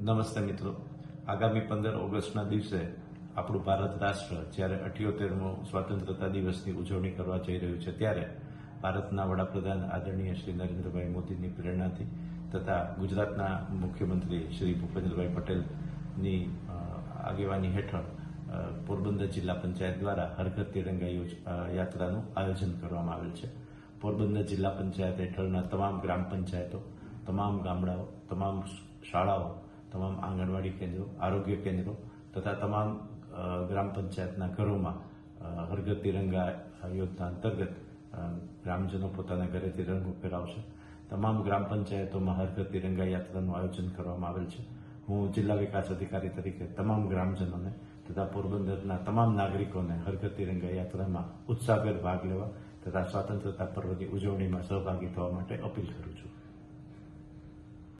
નમસ્તે મિત્રો, આગામી 15 ઓગસ્ટના દિવસે આપણું ભારત રાષ્ટ્ર જ્યારે 78મો સ્વતંત્રતા દિવસની ઉજવણી કરવા જઈ રહ્યું છે ત્યારે ભારતના વડાપ્રધાન આદરણીય શ્રી નરેન્દ્રભાઈ મોદીની પ્રેરણાથી તથા ગુજરાતના મુખ્યમંત્રી શ્રી ભૂપેન્દ્રભાઈ પટેલની આગેવાની હેઠળ પોરબંદર જિલ્લા પંચાયત દ્વારા હર ઘર તિરંગા યાત્રાનું આયોજન કરવામાં આવેલ છે. પોરબંદર જિલ્લા પંચાયત હેઠળના તમામ ગ્રામ પંચાયતો, તમામ ગામડાઓ, તમામ શાળાઓ, તમામ આંગણવાડી કેન્દ્રો, આરોગ્ય કેન્દ્રો તથા તમામ ગ્રામ પંચાયતના ઘરોમાં હર ઘર તિરંગા યોજના અંતર્ગત ગ્રામજનો પોતાના ઘરે તિરંગો ફેરાવશે. તમામ ગ્રામ પંચાયતોમાં હર ઘર તિરંગા યાત્રાનું આયોજન કરવામાં આવેલ છે. હું જિલ્લા વિકાસ અધિકારી તરીકે તમામ ગ્રામજનોને તથા પોરબંદરના તમામ નાગરિકોને હર ઘર તિરંગા યાત્રામાં ઉત્સાહભેર ભાગ લેવા તથા સ્વતંત્રતા પર્વની ઉજવણીમાં સહભાગી થવા માટે અપીલ કરું છું.